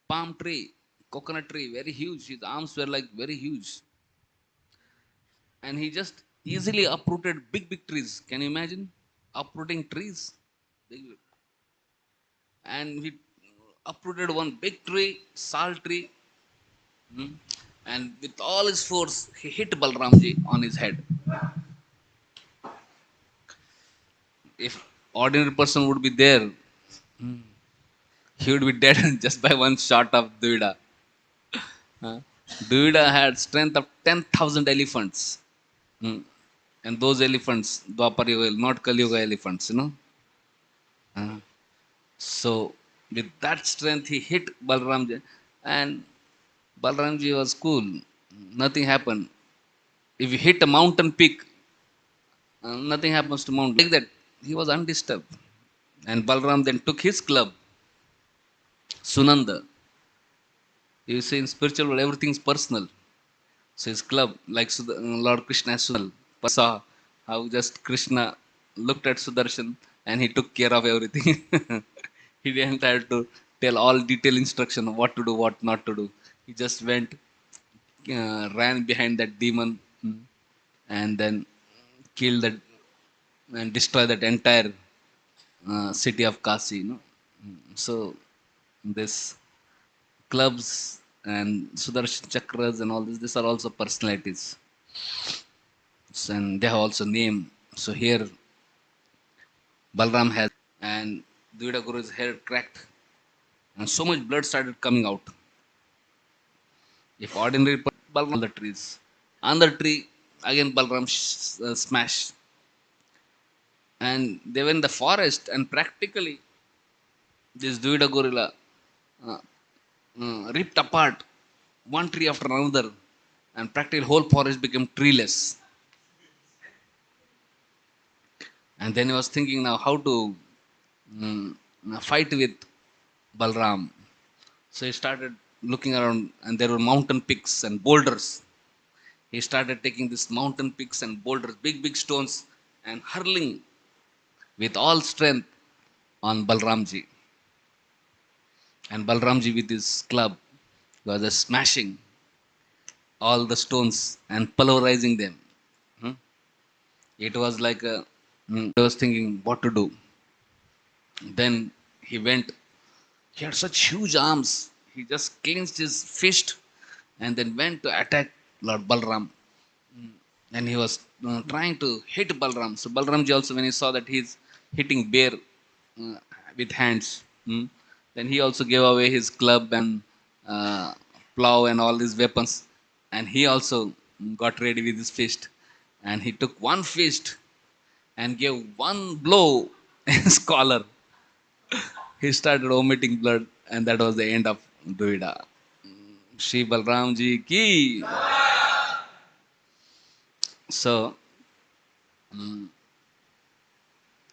palm tree, coconut tree, very huge. His arms were like very huge. And he just easily uprooted big, big trees. Can you imagine? Uprooting trees. Big- And he uprooted one big tree, salt tree, and with all his force, he hit Balramji on his head. If ordinary person would be there, he would be dead just by one shot of Duvida. Huh? Duvida had strength of 10,000 elephants. Hmm. And those elephants, Dwapar Yuga, not Kali Yuga elephants, you know. So with that strength, he hit Balramji, and Balramji was cool. Nothing happened. If you hit a mountain peak, nothing happens to mountain. Like that, he was undisturbed. And Balram then took his club, Sunanda. You see, in spiritual world, everything is personal. So his club, like Lord Krishna has Sudarshan, saw how just Krishna looked at Sudarshan and he took care of everything. He didn't have to tell all detailed instruction what to do, what not to do. He just went, ran behind that demon, and then killed that and destroyed that entire city of Kasi. You know? So this clubs and Sudarshan chakras and all this, these are also personalities. And they have also name. So here Balram has, and Dvida Guru's hair cracked, and so much blood started coming out. If ordinary Balram on the trees, on the tree again Balram smashed, and they were in the forest, and practically this Dvida gorilla uh, ripped apart one tree after another, and practically whole forest became treeless. And then he was thinking now how to mm, fight with Balram. So he started looking around, and there were mountain peaks and boulders. He started taking these mountain peaks and boulders, big, big stones, and hurling with all strength on Balramji. And Balramji, with his club, was just smashing all the stones and pulverizing them. Hmm. It was like he was thinking what to do. Then he went. He had such huge arms. He just clenched his fist and then went to attack Lord Balram. And he was trying to hit Balram. So Balramji also, when he saw that he's hitting bear uh, with hands, then he also gave away his club and uh, plow and all these weapons. And he also got ready with his fist. And he took one fist and gave one blow in his collar. He started vomiting blood, and that was the end of Duvida. Shri Balramji ki. So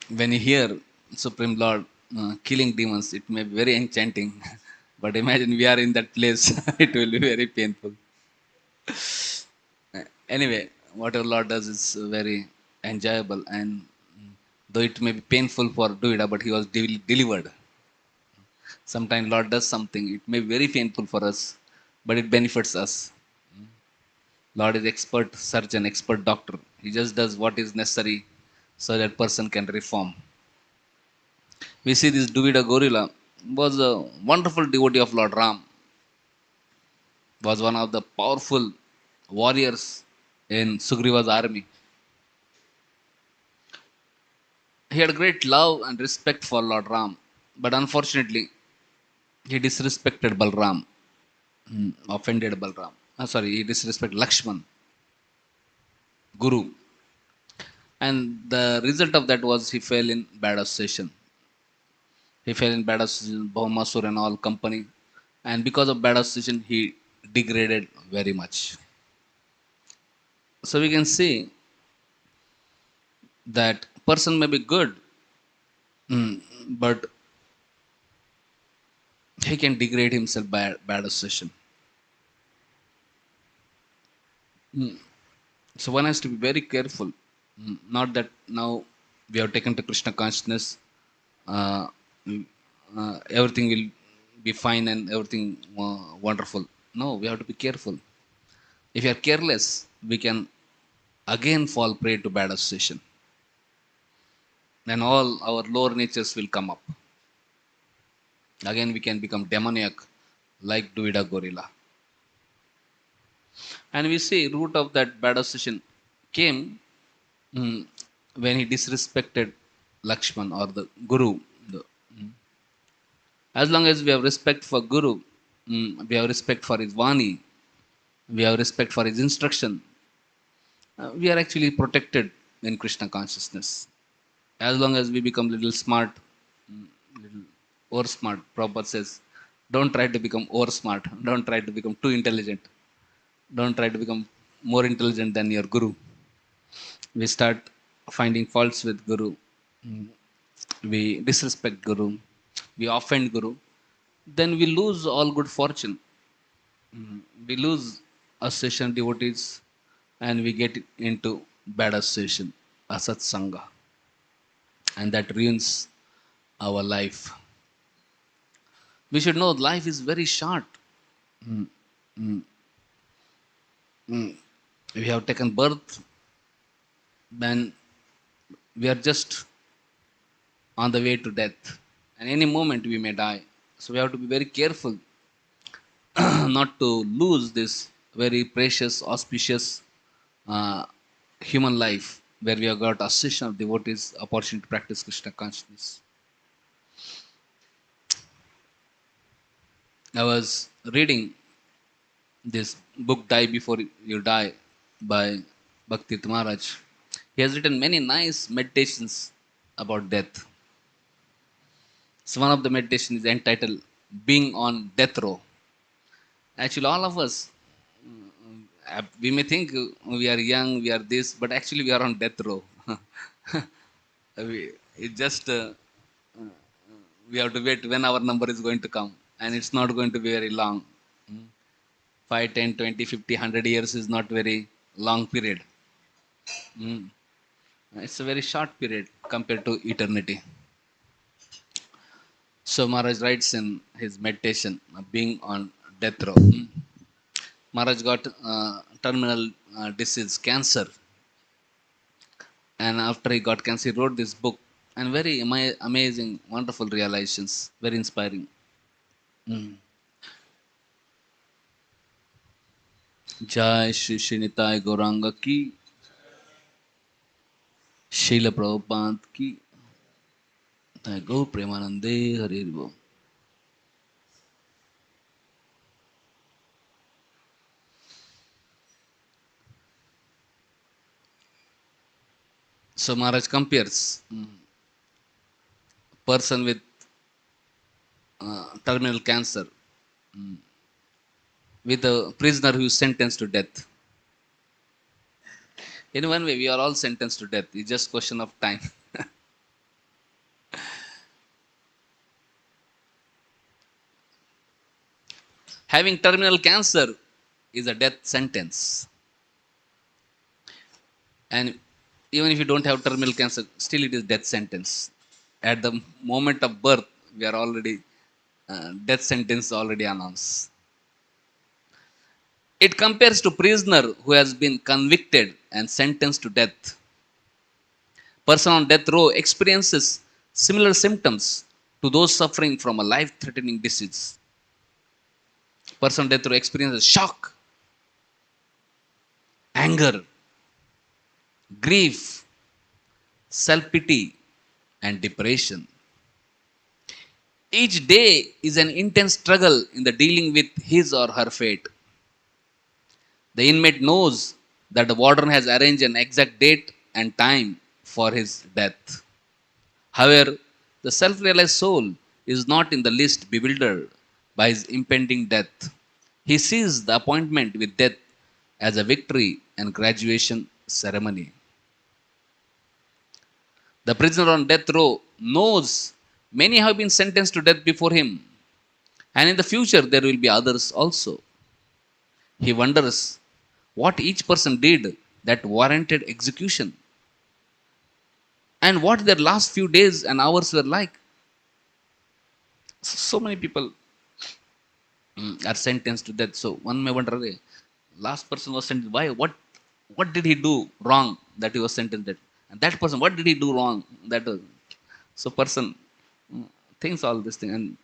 when you hear Supreme Lord killing demons, it may be very enchanting. But imagine we are in that place, it will be very painful. Anyway, whatever Lord does is very enjoyable, and though it may be painful for Duvida, but he was delivered. Sometimes Lord does something, it may be very painful for us, but it benefits us. Lord is expert surgeon, expert doctor. He just does what is necessary so that person can reform. We see this Duvida gorilla was a wonderful devotee of Lord Ram, was one of the powerful warriors in Sugriva's army. He had great love and respect for Lord Ram, but unfortunately, he disrespected Balram, offended Balram. Sorry, he disrespected Lakshman, Guru. And the result of that was he fell in bad association. He fell in bad association, Bhaumasur and all company. And because of bad association, he degraded very much. So we can see that person may be good, but he can degrade himself by bad association. So one has to be very careful. Not that now we have taken to Krishna consciousness, uh, everything will be fine and everything wonderful. No, we have to be careful. If you are careless, we can again fall prey to bad association. Then all our lower natures will come up. Again, we can become demoniac like Duida gorilla. And we see root of that bad association came when he disrespected Lakshman or the Guru. As long as we have respect for Guru, we have respect for his Vani, we have respect for his instruction, we are actually protected in Krishna consciousness. As long as we become little smart, little over smart, Prabhupada says, don't try to become over smart, don't try to become too intelligent, don't try to become more intelligent than your Guru. We start finding faults with Guru, we disrespect Guru, we offend Guru, then we lose all good fortune. We lose association devotees and we get into bad association, asat sangha, and that ruins our life. We should know life is very short. We have taken birth, then we are just on the way to death, and any moment we may die. So we have to be very careful not to lose this very precious, auspicious human life where we have got association of devotees, opportunity to practice Krishna consciousness. I was reading this book, Die Before You Die, by Bhakti Maharaj. He has written many nice meditations about death. So one of the meditations is entitled Being on Death Row. Actually, all of us, we may think we are young, we are this, but actually we are on death row. It just we have to wait when our number is going to come, and it's not going to be very long. 5, 10, 20, 50, 100 years is not very long period. It's a very short period compared to eternity. So Maharaj writes in his meditation, being on death row. Maharaj got terminal disease, cancer. And after he got cancer, he wrote this book. And very amazing, wonderful realizations, very inspiring. Jai Shri Shrinitai Gauranga ki, Srila Prabhupada ki, Jai Gaur Premanande Hari Bo. So Maharaj compares person with terminal cancer with a prisoner who is sentenced to death. In one way, we are all sentenced to death. It's just question of time. Having terminal cancer is a death sentence. And even if you don't have terminal cancer, still it is death sentence. At the moment of birth, we are already death sentence already announced. It compares to prisoner who has been convicted and sentenced to death. Person on death row experiences similar symptoms to those suffering from a life-threatening disease. Person on death row experiences shock, anger, grief, self-pity, and depression. Each day is an intense struggle in the dealing with his or her fate. The inmate knows that the warden has arranged an exact date and time for his death. However, the self-realized soul is not in the least bewildered by his impending death. He sees the appointment with death as a victory and graduation ceremony. The prisoner on death row knows many have been sentenced to death before him, and in the future there will be others also. He wonders what each person did that warranted execution, and what their last few days and hours were like. So many people are sentenced to death. So one may wonder, "Arey, last person was sentenced. Why? What did he do wrong that he was sentenced death? And that person, what did he do wrong? That was, so person mm, thinks all this thing,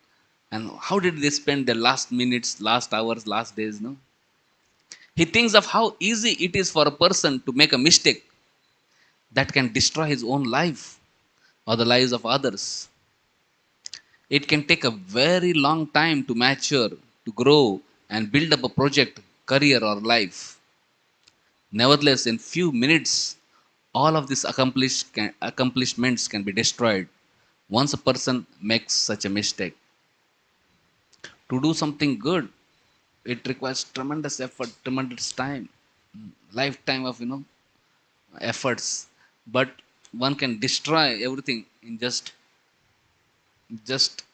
and how did they spend their last minutes, last hours, last days? No, he thinks of how easy it is for a person to make a mistake that can destroy his own life or the lives of others. It can take a very long time to mature, to grow, and build up a project, career, or life. Nevertheless, in few minutes, all of these accomplishments can be destroyed once a person makes such a mistake. To do something good, it requires tremendous effort, tremendous time, lifetime of efforts. But one can destroy everything in just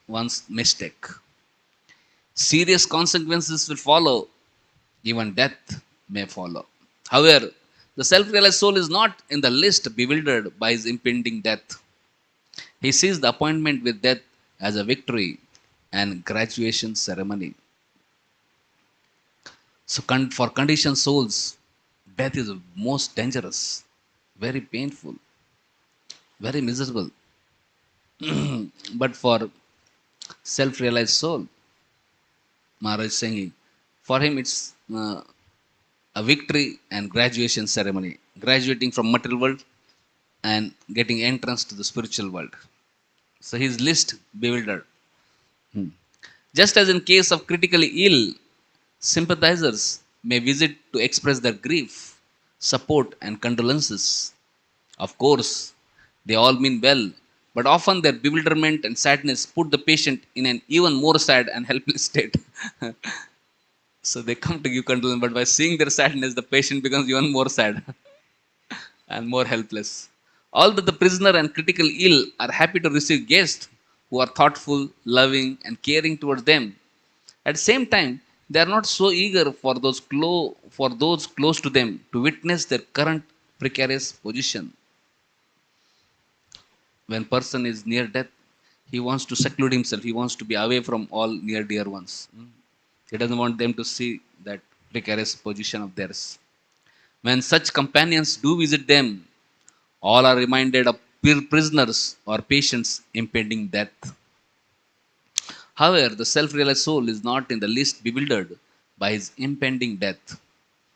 one's mistake. Serious consequences will follow, even death may follow. However, the self realized soul is not in the least bewildered by his impending death. He sees the appointment with death as a victory and graduation ceremony. So, for conditioned souls, death is most dangerous, very painful, very miserable. But for self realized soul, Maharaj is saying, for him it's a victory and graduation ceremony, graduating from material world and getting entrance to the spiritual world. So his list bewildered. Just as in case of critically ill, sympathizers may visit to express their grief, support, and condolences. Of course, they all mean well, but often their bewilderment and sadness put the patient in an even more sad and helpless state. So they come to give condolence, but by seeing their sadness, the patient becomes even more sad and more helpless. Although the prisoner and critical ill are happy to receive guests who are thoughtful, loving, and caring towards them, at the same time, they are not so eager for those close to them to witness their current precarious position. When person is near death, he wants to seclude himself. He wants to be away from all near dear ones. He doesn't want them to see that precarious position of theirs. When such companions do visit them, all are reminded of prisoners or patients' impending death. However, the self realized soul is not in the least bewildered by his impending death.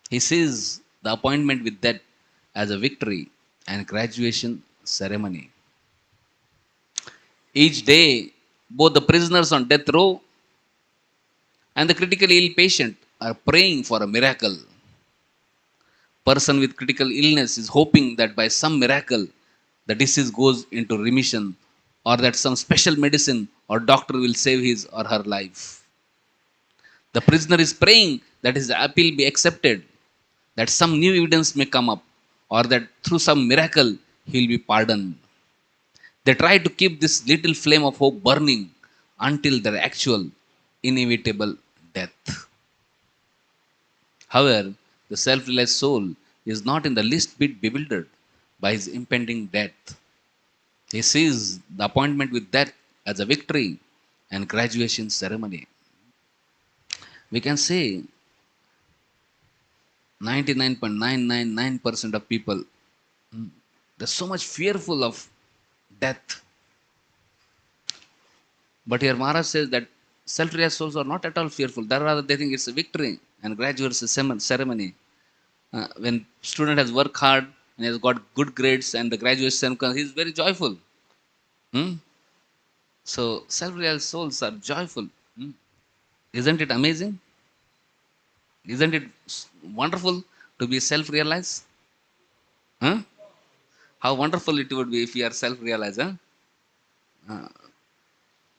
He sees the appointment with death as a victory and graduation ceremony. Each day, both the prisoners on death row and the critically ill patient are praying for a miracle. Person with critical illness is hoping that by some miracle the disease goes into remission, or that some special medicine or doctor will save his or her life. The prisoner is praying that his appeal be accepted, that some new evidence may come up, or that through some miracle he will be pardoned. They try to keep this little flame of hope burning until their actual, inevitable death. However, the self realized soul is not in the least bit bewildered by his impending death. He sees the appointment with death as a victory and graduation ceremony. We can say 99.999% of people, they're so much fearful of death. But here Maharaj says that self-realized souls are not at all fearful. Rather, they think it's a victory and graduation ceremony. When student has worked hard and has got good grades and the graduation ceremony, he's very joyful. Hmm? So self-realized souls are joyful. Hmm? Isn't it amazing? Isn't it wonderful to be self-realized? Huh? How wonderful it would be if we are self-realized. Huh?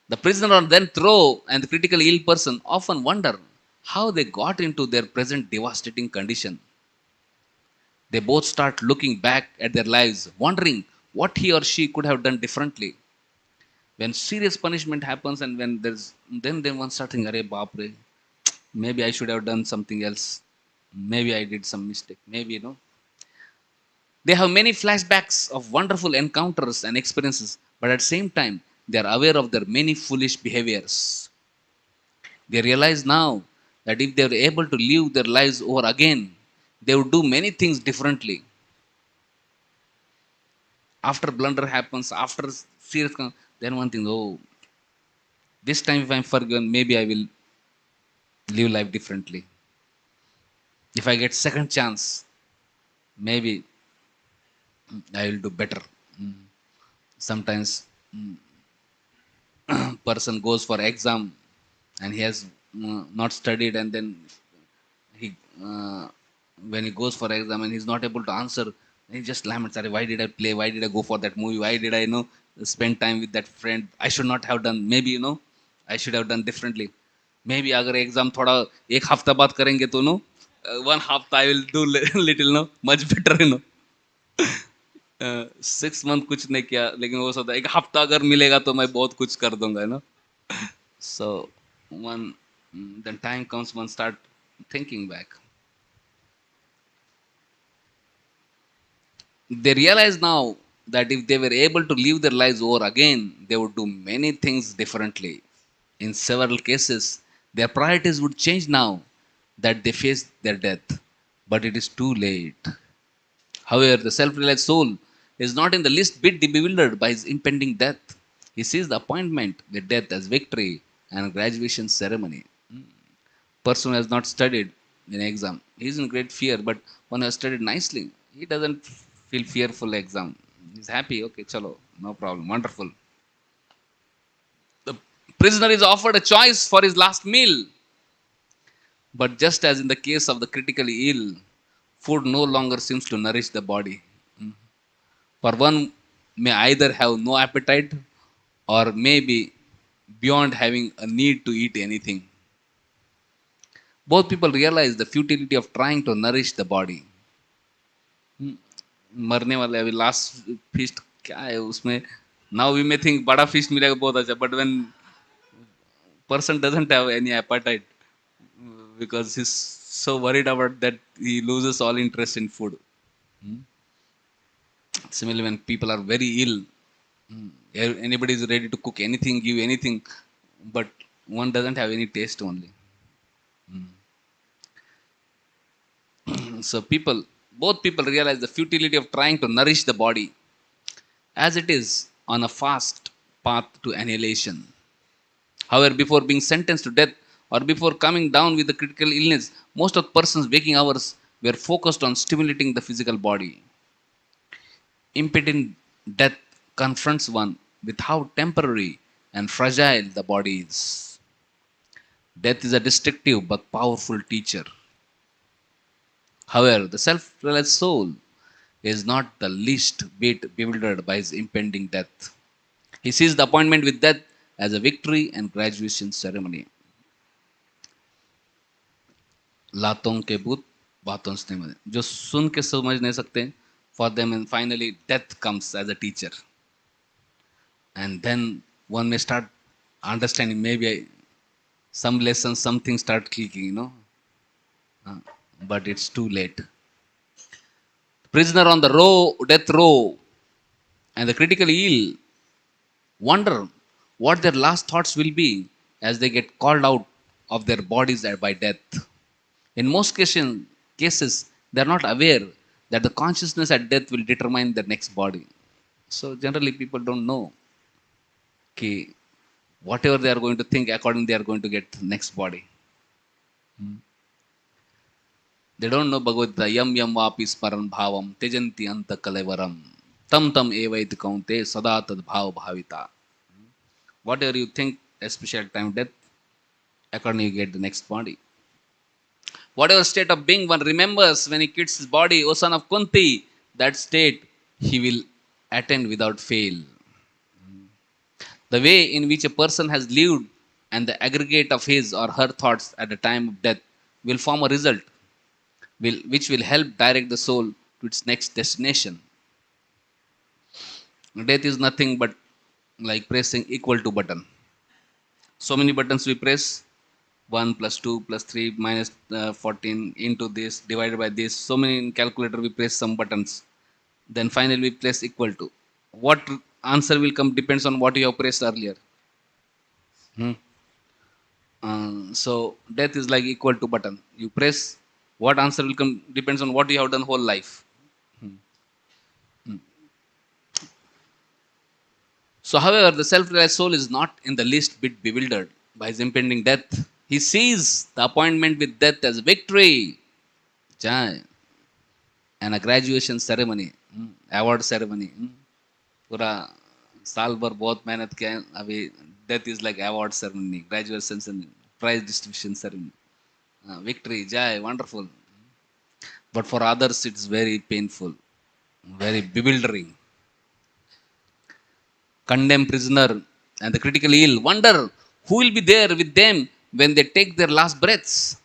The prisoner on then throw and the critically ill person often wonder how they got into their present devastating condition. They both start looking back at their lives, wondering what he or she could have done differently. When serious punishment happens and when there's then one starts thinking, Arey baapre, maybe I should have done something else. Maybe I did some mistake. Maybe. They have many flashbacks of wonderful encounters and experiences, but at the same time, they are aware of their many foolish behaviors. They realize now that if they were able to live their lives over again, they would do many things differently. After blunder happens, after serious, then one thing, oh, this time if I'm forgiven, maybe I will live life differently. If I get second chance, maybe I will do better. Mm. Sometimes person goes for exam and he has not studied, and then he uh, when he goes for exam and he's not able to answer, he just laments, "Arey, why did I play, why did I go for that movie, why did I spend time with that friend, I should not have done, maybe I should have done differently. Maybe अगर exam थोड़ा एक हफ्ता बाद करेंगे तो 1 हफ्ता I will do little much better 6 month कुछ नहीं किया, लेकिन वो सोचता है एक हफ्ता अगर मिलेगा तो मैं बहुत कुछ कर दूंगा So one then time comes, one start thinking back. They realize now that if they were able to live their lives over again, they would do many things differently. In several cases, their priorities would change now that they face their death. But it is too late. However, the self-realized soul is not in the least bit bewildered by his impending death. He sees the appointment with death as victory and graduation ceremony. Person who has not studied in exam, he is in great fear, but one who has studied nicely, he doesn't feel fearful exam. He's happy, okay, chalo, no problem, wonderful. The prisoner is offered a choice for his last meal, but just as in the case of the critically ill, food no longer seems to nourish the body. For one may either have no appetite or maybe beyond having a need to eat anything. Both people realize the futility of trying to nourish the body. मरने वाले अभी last feast क्या है उसमें, now we may think बड़ा feast मिलेगा बहुत अच्छा, but when person doesn't have any appetite because he's so worried about that he loses all interest in food. Similarly, when people are very ill, anybody is ready to cook anything, give anything, but one doesn't have any taste only. So both people realize the futility of trying to nourish the body as it is on a fast path to annihilation. However, before being sentenced to death or before coming down with the critical illness, most of the person's waking hours were focused on stimulating the physical body. Impending death confronts one with how temporary and fragile the body is. Death is a destructive but powerful teacher. However, the self realized soul is not the least bit bewildered by his impending death. He sees the appointment with death as a victory and graduation ceremony. लातों के भूत बातों से नहीं, जो सुन के समझ नहीं सकते, for them and finally death comes as a teacher, and then one may start understanding, maybe some lessons, something start clicking. Uh, but it's too late. Prisoner on the death row and the critically ill wonder what their last thoughts will be as they get called out of their bodies by death. In most cases, they are not aware that the consciousness at death will determine their next body. So generally, people don't know कि whatever they are going to think, according they are going to get next body. They don't know Bhagavad Yam Yam Vapi Smaran Bhavam Tejanti Anta Kalevaram Tam Tam Evaiti Kaunte Sada Tad Bhav Bhavita. Whatever you think, especially at time of death, accordingly you get the next body. Whatever state of being one remembers when he quits his body, O son of Kunti, that state he will attain without fail. The way in which a person has lived and the aggregate of his or her thoughts at the time of death will form a result which will help direct the soul to its next destination. Death is nothing but like pressing equal to button. So many buttons we press, 1 plus 2 plus 3 minus 14 into this divided by this. So many in calculator we press some buttons. Then finally we press equal to. What answer will come depends on what you have pressed earlier. So death is like equal to button. You press, what answer will come depends on what you have done whole life. So, however, the self-realized soul is not in the least bit bewildered by his impending death. He sees the appointment with death as victory, jai, and a graduation ceremony, award ceremony. पूरा साल भर बहुत मेहनत किया है, अभी death is like award ceremony, graduation ceremony, prize distribution ceremony, victory, jai, wonderful. But for others, it's very painful, very bewildering. Condemned prisoner and the critically ill wonder who will be there with them when they take their last breaths.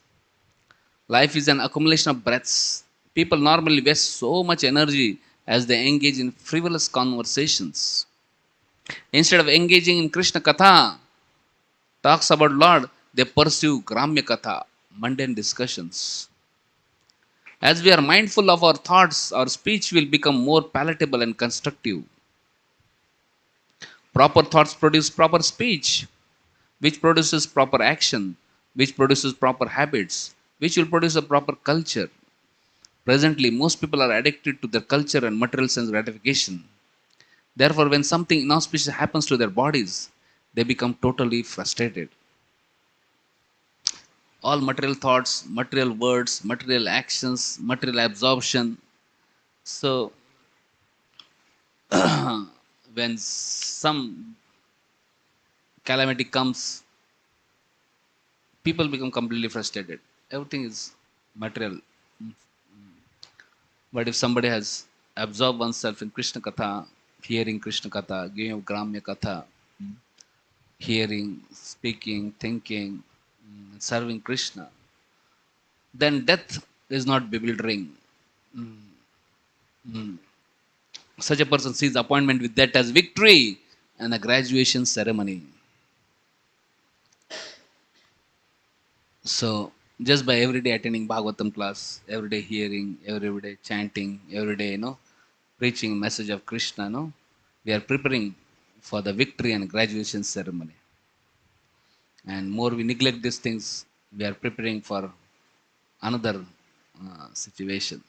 Life is an accumulation of breaths. People normally waste so much energy as they engage in frivolous conversations. Instead of engaging in Krishna Katha, talks about Lord, they pursue Gramya Katha, mundane discussions. As we are mindful of our thoughts, our speech will become more palatable and constructive. Proper thoughts produce proper speech, which produces proper action, which produces proper habits, which will produce a proper culture. Presently, most people are addicted to their culture and material sense gratification. Therefore, when something inauspicious happens to their bodies, they become totally frustrated. All material thoughts, material words, material actions, material absorption. So, when some calamity comes, people become completely frustrated. Everything is material. But if somebody has absorbed oneself in Krishna Katha, hearing Krishna Katha, giving of Gramya Katha, hearing, speaking, thinking, serving Krishna, then death is not bewildering. Such a person sees appointment with death as victory and a graduation ceremony. So, just by every day attending Bhagavatam class, every day hearing, every day chanting, every day, preaching message of Krishna, we are preparing for the victory and graduation ceremony. And more we neglect these things, we are preparing for another situation.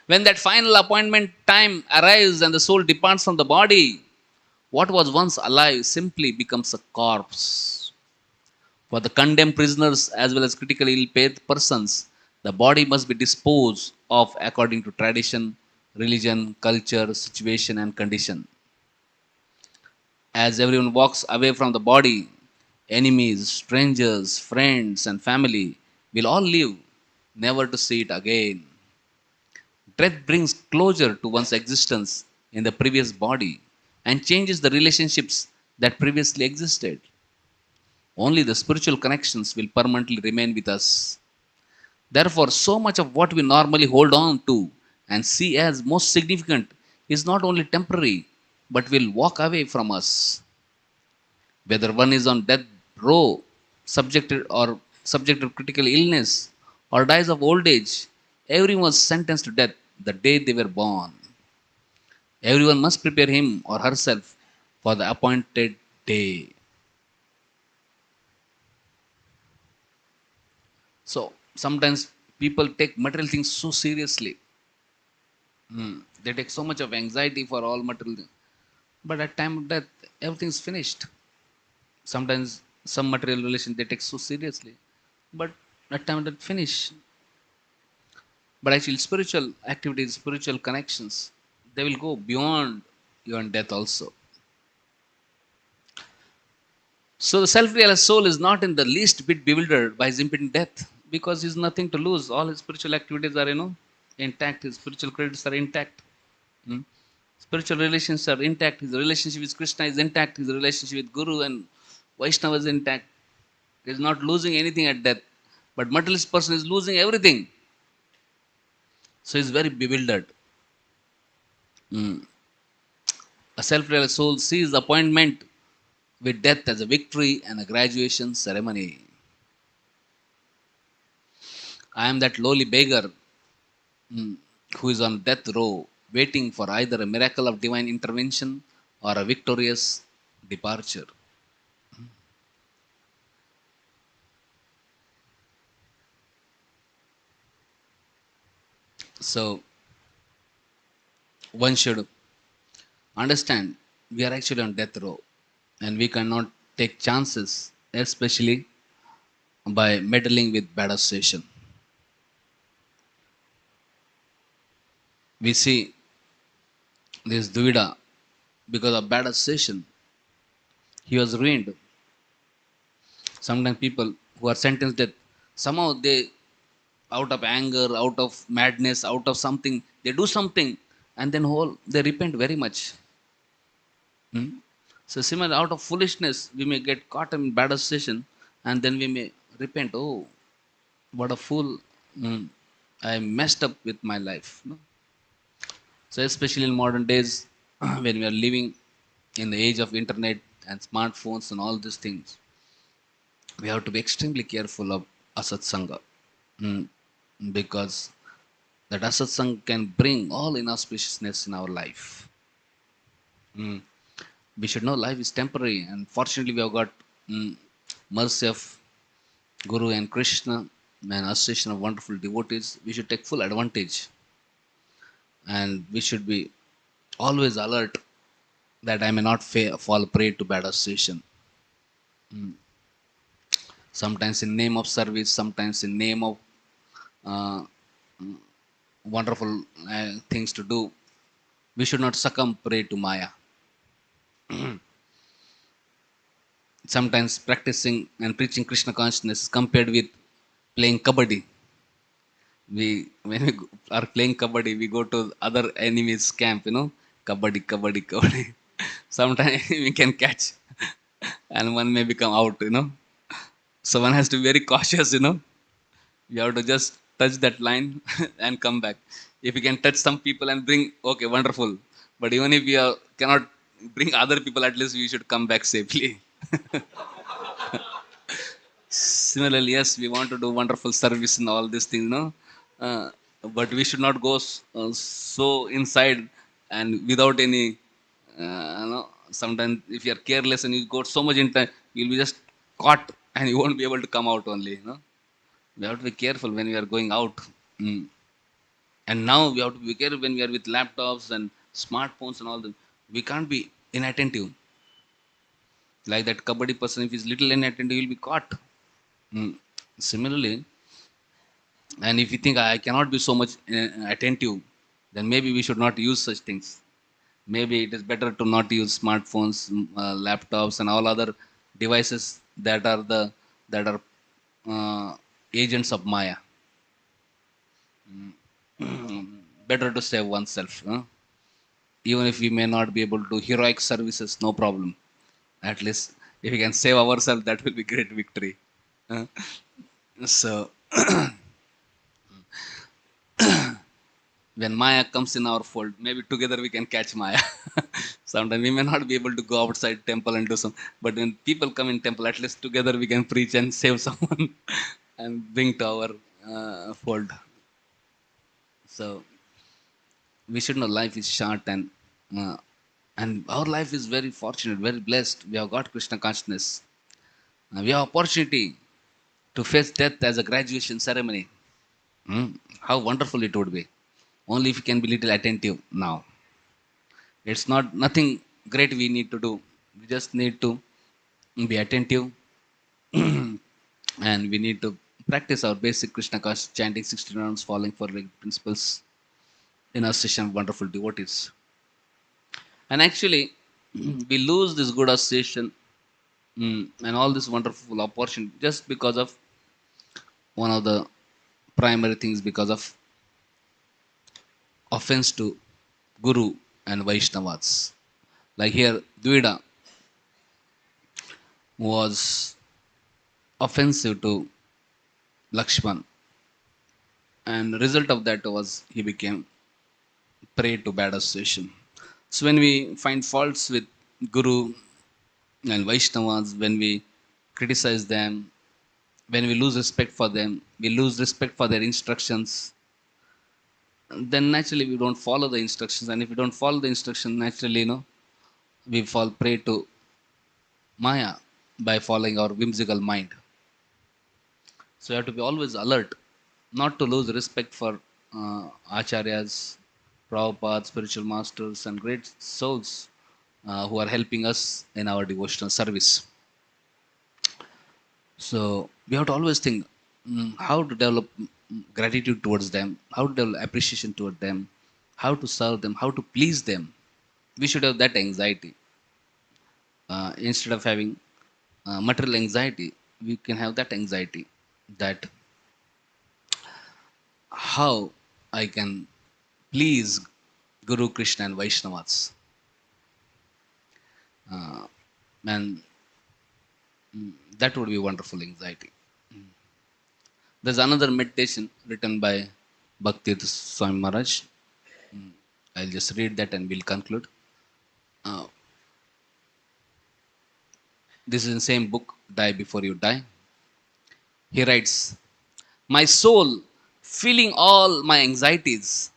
When that final appointment time arrives and the soul departs from the body, what was once alive simply becomes a corpse. For the condemned prisoners as well as critically ill paid persons, the body must be disposed of according to tradition, religion, culture, situation, and condition. As everyone walks away from the body, enemies, strangers, friends, and family will all leave, never to see it again. Death brings closure to one's existence in the previous body and changes the relationships that previously existed. Only the spiritual connections will permanently remain with us. Therefore, so much of what we normally hold on to and see as most significant is not only temporary but will walk away from us. Whether one is on death row, subject to critical illness, or dies of old age, everyone was sentenced to death the day they were born. Everyone must prepare him or herself for the appointed day. So sometimes people take material things so seriously. They take so much of anxiety for all material things. But at time of death, everything's finished. Sometimes some material relation they take so seriously. But at time of death, finish. But actually, spiritual activities, spiritual connections, they will go beyond even death also. So the self-realized soul is not in the least bit bewildered by his impending death because he has nothing to lose. All his spiritual activities are, intact. His spiritual credits are intact. Hmm? Spiritual relations are intact. His relationship with Krishna is intact. His relationship with Guru and Vaishnava is intact. He is not losing anything at death. But materialist person is losing everything. So he is very bewildered. A self-realized soul sees the appointment with death as a victory and a graduation ceremony. I am that lowly beggar who is on death row, waiting for either a miracle of divine intervention or a victorious departure. So one should understand we are actually on death row and we cannot take chances, especially by meddling with bad association. We see this Duvida, because of bad association, he was ruined. Sometimes people who are sentenced death, somehow they, out of anger, out of madness, out of something, they do something, and then whole they repent very much. Hmm? So similar, out of foolishness, we may get caught in bad association, and then we may repent. Oh, what a fool! I messed up with my life. No? So especially in modern days, when we are living in the age of internet and smartphones and all these things, we have to be extremely careful of asatsanga, mm, because that asatsanga can bring all inauspiciousness in our life. Mm. We should know life is temporary, and fortunately, we have got mm, mercy of Guru and Krishna and association of wonderful devotees. We should take full advantage, and we should be always alert that I may not fall prey to bad association. Sometimes in name of service, sometimes in name of uh, wonderful things to do, we should not succumb prey to Maya. Sometimes practicing and preaching Krishna consciousness is compared with playing kabaddi. We when are playing kabaddi, we go to other enemies' camp. Kabaddi, kabaddi, kabaddi. Sometimes we can catch, and one may become out. So one has to be very cautious. You have to just touch that line and come back. If you can touch some people and bring, okay, wonderful. But even if you cannot bring other people, at least we should come back safely. Similarly, yes, we want to do wonderful service and all these things. Uh, but we should not go so inside and without any, sometimes if you are careless and you go so much in time, you'll be just caught and you won't be able to come out only. We have to be careful when we are going out. Mm. And now we have to be careful when we are with laptops and smartphones and all that. We can't be inattentive. Like that kabaddi person, if he's little inattentive, he'll be caught. Mm. Similarly, and if you think I cannot be so much attentive, then maybe we should not use such things. Maybe it is better to not use smartphones, laptops, and all other devices that are agents of Maya. Better to save oneself. Even if we may not be able to do heroic services, no problem. At least if we can save ourselves, that will be great victory. Uh, so when Maya comes in our fold, maybe together we can catch Maya. Sometimes we may not be able to go outside temple and do some, but when people come in temple, at least together we can preach and save someone and bring to our fold. So we should know life is short, uh, and our life is very fortunate, very blessed. We have got Krishna consciousness. We have opportunity to face death as a graduation ceremony. How wonderful it would be. Only if you can be little attentive now. It's not nothing great we need to do. We just need to be attentive and we need to practice our basic Krishna consciousness, chanting 16 rounds, following for like principles in our session of wonderful devotees. And actually, we lose this good association and all this wonderful opportunity just because of one of the primary things, because of offense to Guru and Vaishnavas. Like here, Dvida was offensive to Lakshman, and the result of that was he became prey to bad association. So when we find faults with Guru and Vaishnavas, when we criticize them, when we lose respect for them, we lose respect for their instructions, then naturally we don't follow the instructions. And if we don't follow the instructions, naturally, we fall prey to Maya by following our whimsical mind. So you have to be always alert, not to lose respect for Acharyas, Prabhupada, spiritual masters, and great souls who are helping us in our devotional service. So we have to always think how to develop gratitude towards them, how to develop appreciation toward them, how to serve them, how to please them. We should have that anxiety instead of having material anxiety. We can have that anxiety that how I can please Guru, Krishna, and Vaishnavas. And that would be wonderful anxiety. There's another meditation written by Bhakti Swami Maharaj. I'll just read that and we'll conclude. Uh, this is in the same book, Die Before You Die. He writes, my soul, feeling all my anxieties,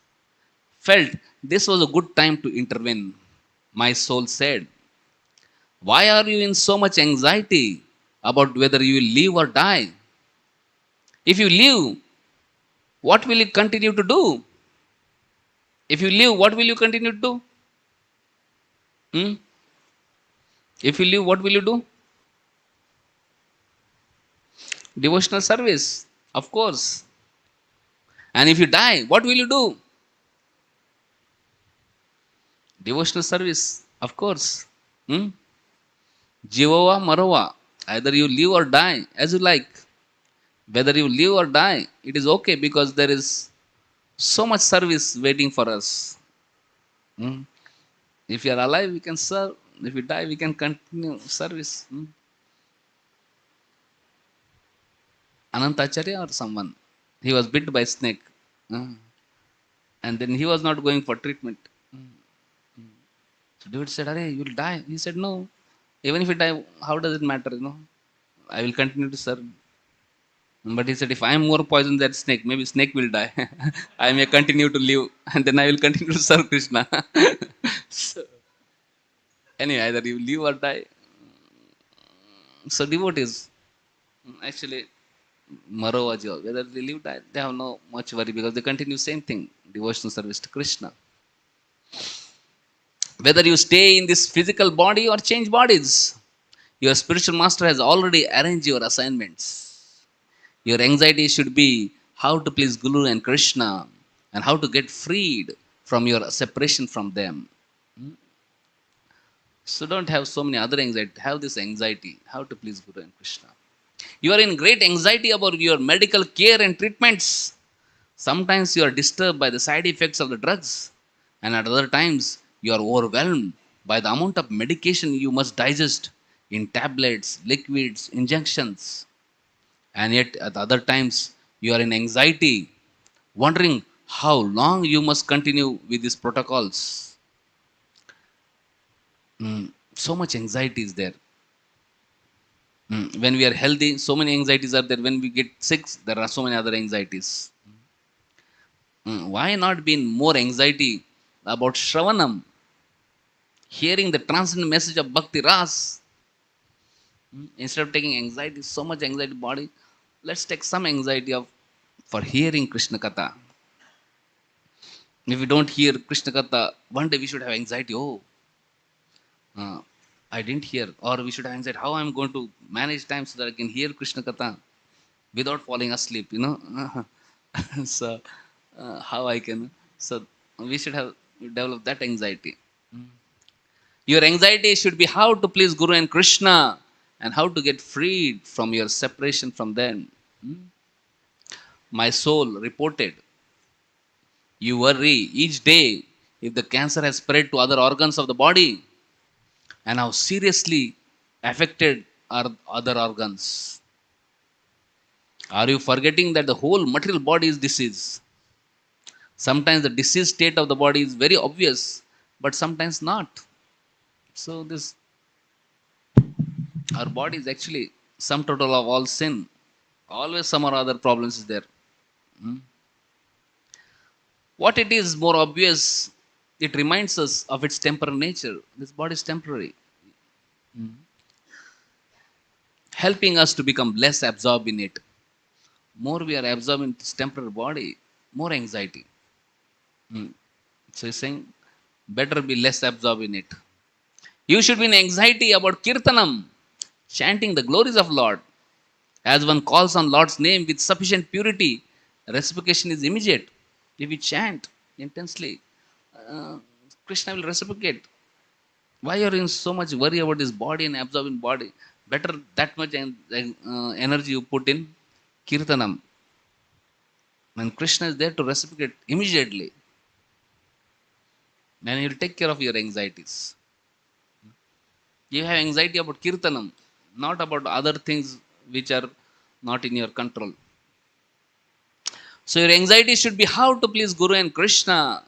felt this was a good time to intervene. My soul said, why are you in so much anxiety about whether you will live or die? If you live, what will you continue to do? If you live, what will you continue to do? Hmm? If you live, what will you do? Devotional service, of course. And if you die, what will you do? Devotional service, of course. Hmm? Jivova Marova. Either you live or die, as you like. Whether you live or die, it is okay because there is so much service waiting for us. Hmm? If you are alive, we can serve. If you die, we can continue service. Hmm? Ananta Acharya or someone, he was bit by snake. And then he was not going for treatment. So David said, Arey, you'll die. He said, no. Even if you die, how does it matter? I will continue to serve. But he said, if I am more poison than snake, maybe snake will die. I may continue to live, and then I will continue to serve Krishna. So, anyway, either you live or die. So devotees, actually, Marova, whether they live or die, they have no much worry because they continue same thing, devotional service to Krishna. Whether you stay in this physical body or change bodies, your spiritual master has already arranged your assignments. Your anxiety should be how to please Guru and Krishna and how to get freed from your separation from them. So don't have so many other anxiety. Have this anxiety, how to please Guru and Krishna. You are in great anxiety about your medical care and treatments. Sometimes you are disturbed by the side effects of the drugs, and at other times you are overwhelmed by the amount of medication you must digest in tablets, liquids, injections. And yet, at other times, you are in anxiety, wondering how long you must continue with these protocols. So much anxiety is there. When we are healthy, so many anxieties are there. When we get sick, there are so many other anxieties. Why not be in more anxiety about Shravanam, hearing the transcendent message of Bhakti Ras? Instead of taking anxiety, so much anxiety body, let's take some anxiety of for hearing Krishna Katha. If we don't hear Krishna Katha, one day we should have anxiety. Oh, I didn't hear. Or we should have anxiety. How I'm going to manage time so that I can hear Krishna Katha without falling asleep, So, how I can. So, we should have developed that anxiety. Your anxiety should be how to please Guru and Krishna and how to get freed from your separation from them. My soul reported, you worry each day if the cancer has spread to other organs of the body and how seriously affected are other organs. Are you forgetting that the whole material body is disease? Sometimes the disease state of the body is very obvious, but sometimes not. So this our body is actually sum total of all sin. Always some or other problems is there. What it is more obvious, it reminds us of its temporal nature. This body is temporary, helping us to become less absorbed in it. More we are absorbed in this temporary body, more anxiety. Mm. So he's saying, better be less absorbed in it. You should be in anxiety about kirtanam, chanting the glories of Lord. As one calls on Lord's name with sufficient purity, reciprocation is immediate. If you chant intensely, uh, Krishna will reciprocate. Why are you in so much worry about this body and absorbing body? Better that much energy you put in kirtanam. When Krishna is there to reciprocate immediately, then he will take care of your anxieties. You have anxiety about kirtanam, not about other things which are not in your control. So your anxiety should be how to please Guru and Krishna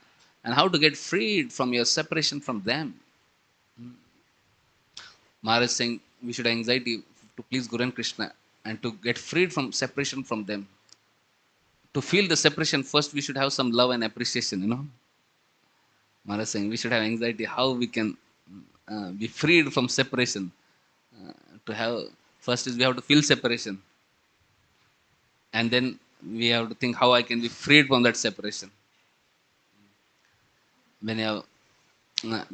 and how to get freed from your separation from them. Maharaj is saying we should have anxiety to please Guru and Krishna and to get freed from separation from them. To feel the separation, first we should have some love and appreciation. Maharaj is saying we should have anxiety how we can be freed from separation. To have first is we have to feel separation, and then we have to think how I can be freed from that separation. When you have uh,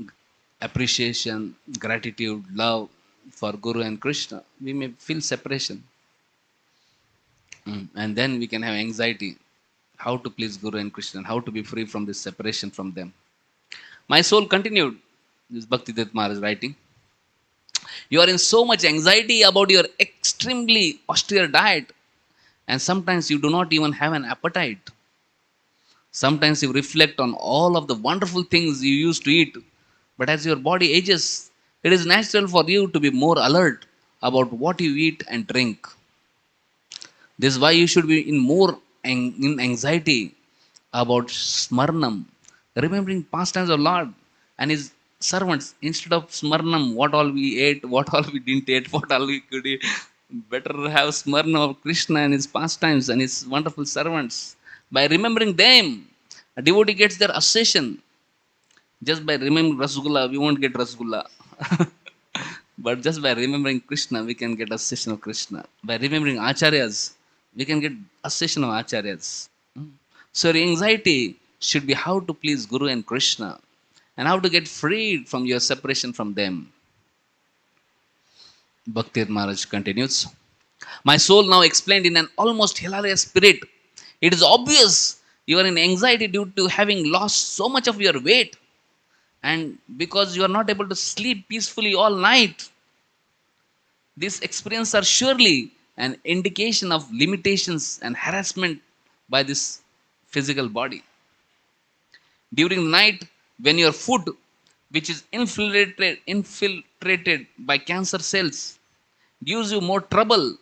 appreciation, gratitude, love for Guru and Krishna, we may feel separation. And then we can have anxiety how to please Guru and Krishna and how to be free from this separation from them. My soul continued, this Bhaktivedanta Maharaj writing. You are in so much anxiety about your extremely austere diet, and sometimes you do not even have an appetite. Sometimes you reflect on all of the wonderful things you used to eat, but as your body ages, it is natural for you to be more alert about what you eat and drink. This is why you should be in anxiety about Smarnam, remembering pastimes of Lord and His servants instead of Smarnam, what all we ate, what all we didn't eat, what all we could eat. Better have Smarnam of Krishna and His pastimes and His wonderful servants. By remembering them, a devotee gets their ascension. Just by remembering Rasgulla, we won't get Rasgulla. But just by remembering Krishna, we can get ascension of Krishna. By remembering Acharyas, we can get ascension of Acharyas. So your anxiety should be how to please Guru and Krishna and how to get freed from your separation from them. Bhakti Maharaj continues. My soul now explained in an almost hilarious spirit. It is obvious you are in anxiety due to having lost so much of your weight and because you are not able to sleep peacefully all night. These experiences are surely an indication of limitations and harassment by this physical body. During the night, when your food, which is infiltrated by cancer cells, gives you more trouble,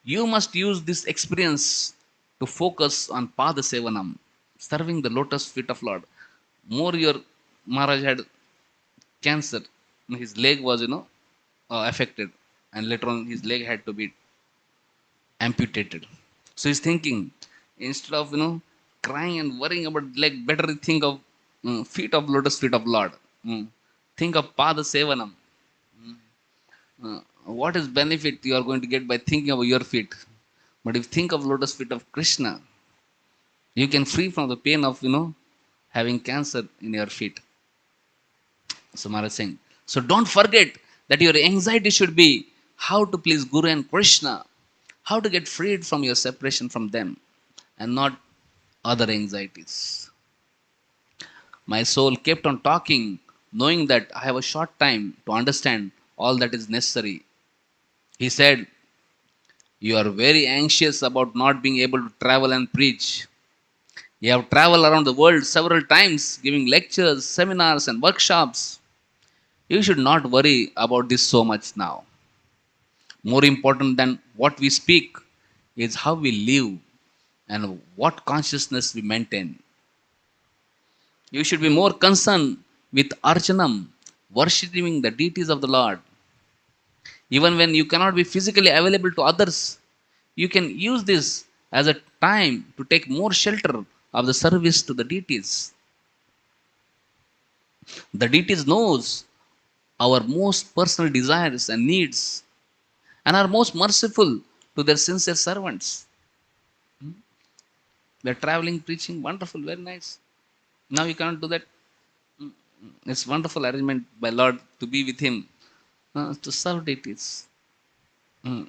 you must use this experience to focus on Pada Sevanam, serving the lotus feet of Lord. More your Maharaj had cancer, his leg was, affected, and later on his leg had to be amputated. So he's thinking, instead of crying and worrying about leg, better think of feet of lotus feet of Lord. Think of Pada Sevanam. What is benefit you are going to get by thinking of your feet? But if you think of lotus feet of Krishna, you can free from the pain of having cancer in your feet. So Maharaj saying, so don't forget that your anxiety should be how to please Guru and Krishna, how to get freed from your separation from them, and not other anxieties. My soul kept on talking, knowing that I have a short time to understand all that is necessary. He said, you are very anxious about not being able to travel and preach. You have traveled around the world several times, giving lectures, seminars, and workshops. You should not worry about this so much now. More important than what we speak is how we live and what consciousness we maintain. You should be more concerned with Archanam, worshipping the deities of the Lord. Even when you cannot be physically available to others, you can use this as a time to take more shelter of the service to the deities. The deities knows our most personal desires and needs and are most merciful to their sincere servants. They're traveling, preaching, wonderful, very nice. Now you cannot do that. It's wonderful arrangement by Lord to be with Him, to serve deities. Mm.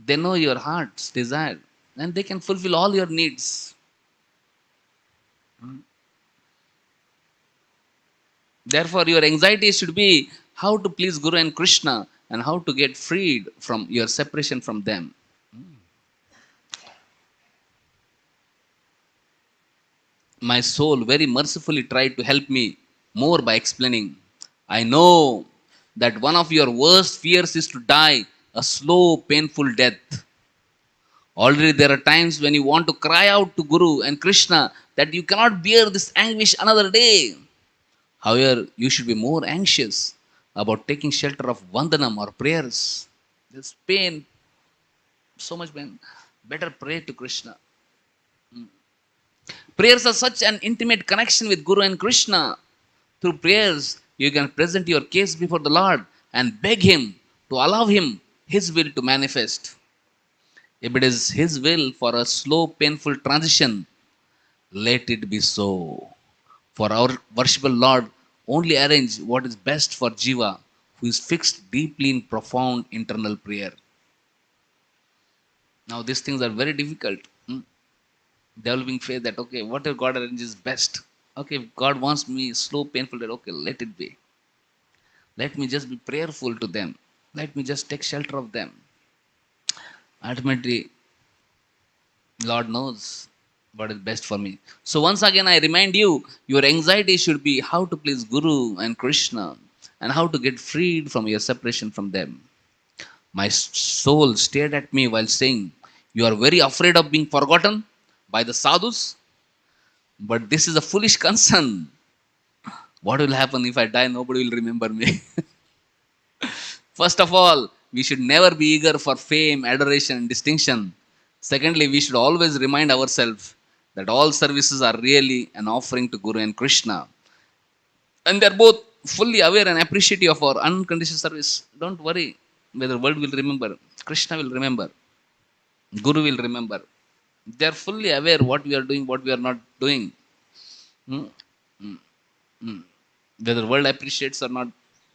They know your heart's desire and they can fulfill all your needs. Therefore, your anxiety should be how to please Guru and Krishna and how to get freed from your separation from them. My soul very mercifully tried to help me more by explaining, I know that one of your worst fears is to die a slow, painful death. Already there are times when you want to cry out to Guru and Krishna that you cannot bear this anguish another day. However, you should be more anxious about taking shelter of vandanam or prayers. There's pain, so much pain. Better pray to Krishna. Prayers are such an intimate connection with Guru and Krishna. Through prayers, you can present your case before the Lord and beg Him to allow Him His will to manifest. If it is His will for a slow, painful transition, let it be so. For our worshipful Lord only arrange what is best for Jiva, who is fixed deeply in profound internal prayer. Now, these things are very difficult. Developing faith that, okay, whatever God arranges best. Okay, if God wants me slow, painful, that okay, let it be. Let me just be prayerful to them. Let me just take shelter of them. Ultimately, Lord knows what is best for me. So once again, I remind you, your anxiety should be how to please Guru and Krishna and how to get freed from your separation from them. My soul stared at me while saying, you are very afraid of being forgotten by the sadhus, but this is a foolish concern. What will happen if I die? Nobody will remember me. First of all, we should never be eager for fame, adoration, and distinction. Secondly, we should always remind ourselves that all services are really an offering to Guru and Krishna. And they're both fully aware and appreciative of our unconditional service. Don't worry whether the world will remember. Krishna will remember. Guru will remember. They're fully aware what we are doing, what we are not doing. Hmm? Whether the world appreciates or not,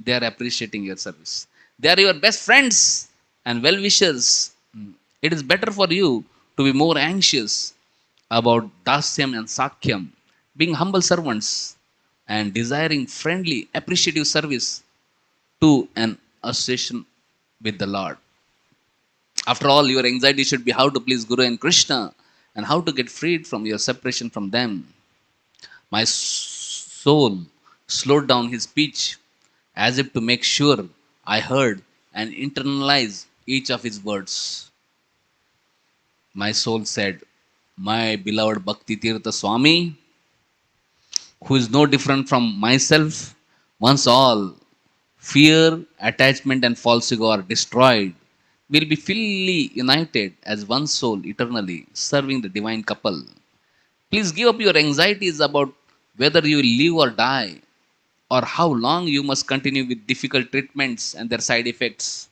they are appreciating your service. They are your best friends and well wishers. It is better for you to be more anxious about dasyam and sakyam, being humble servants and desiring friendly, appreciative service to an association with the Lord. After all, your anxiety should be how to please Guru and Krishna and how to get freed from your separation from them. My soul slowed down his speech as if to make sure I heard and internalized each of his words. My soul said, my beloved Bhakti Tirtha Swami, who is no different from myself, once all fear, attachment, and false ego are destroyed, will be fully united as one soul eternally, serving the divine couple. Please give up your anxieties about whether you will live or die, or how long you must continue with difficult treatments and their side effects.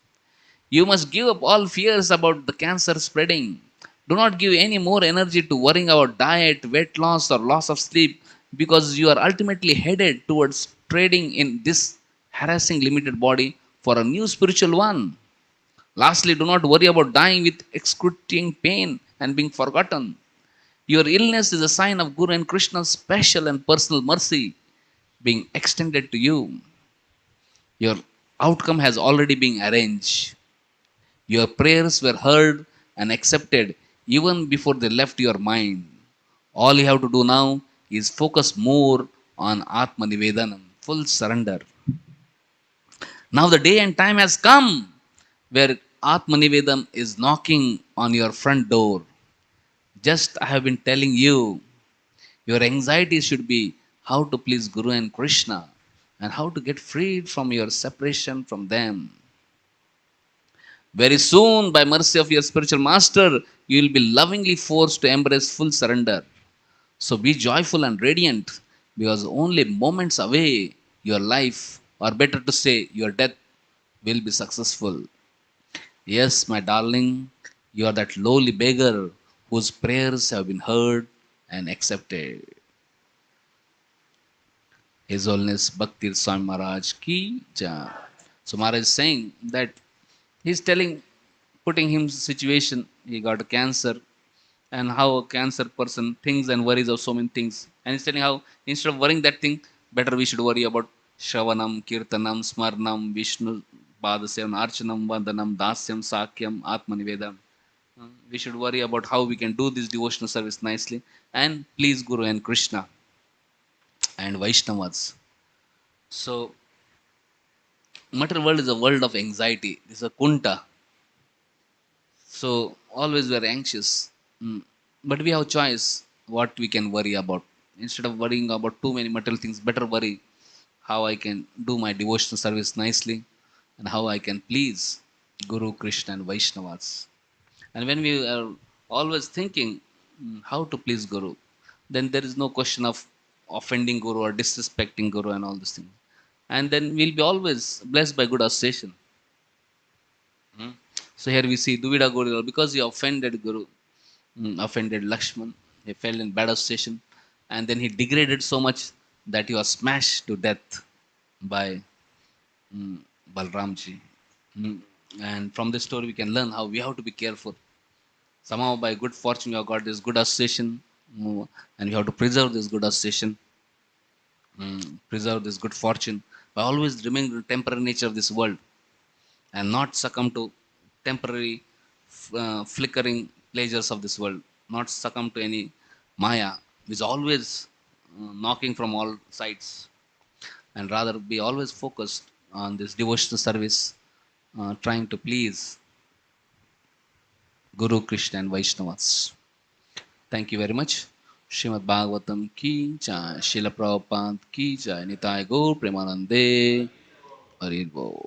You must give up all fears about the cancer spreading. Do not give any more energy to worrying about diet, weight loss, or loss of sleep because you are ultimately headed towards trading in this harassing limited body for a new spiritual one. Lastly, do not worry about dying with excruciating pain and being forgotten. Your illness is a sign of Guru and Krishna's special and personal mercy being extended to you. Your outcome has already been arranged. Your prayers were heard and accepted even before they left your mind. All you have to do now is focus more on Atma Nivedanam, full surrender. Now the day and time has come where Atma Nivedam is knocking on your front door. Just I have been telling you, your anxiety should be how to please Guru and Krishna and how to get freed from your separation from them. Very soon, by mercy of your spiritual master, you will be lovingly forced to embrace full surrender. So be joyful and radiant because only moments away your life, or better to say, your death, will be successful. Yes, my darling, you are that lowly beggar whose prayers have been heard and accepted. His Holiness Bhakti Swami Maharaj ki jai. So Maharaj is saying that he's telling, putting him situation. He got a cancer, and how a cancer person thinks and worries of so many things. And he's telling how instead of worrying that thing, better we should worry about Shravanam, Kirtanam, Smarnam, Vishnu, Padasayam, Archanam, Vandanam, Dasyam, Sakyam, Atmanivedam. We should worry about how we can do this devotional service nicely and please Guru and Krishna and Vaishnavas. So, material world is a world of anxiety. It's a kunta. So, always we are anxious. Mm. But we have choice what we can worry about. Instead of worrying about too many material things, better worry how I can do my devotional service nicely and how I can please Guru, Krishna, and Vaishnavas. And when we are always thinking how to please Guru, then there is no question of offending Guru or disrespecting Guru and all these things. And then we'll be always blessed by good association. So here we see Duvida Guru, because he offended Guru, offended Lakshman, he fell in bad association, and then he degraded so much that he was smashed to death by mm, Balramji. Mm. And from this story, we can learn how we have to be careful. Somehow, by good fortune, we have got this good association, and we have to preserve this good association, preserve this good fortune by always remaining the temporary nature of this world and not succumb to temporary flickering pleasures of this world, not succumb to any Maya, which is always knocking from all sides, and rather be always focused on this devotional service, trying to please Guru, Krishna, and Vaishnavas. Thank you very much. Srimad Bhagavatam ki jai, Srila Prabhupada ki jai, Nitai Gaur Premanande, Haribol.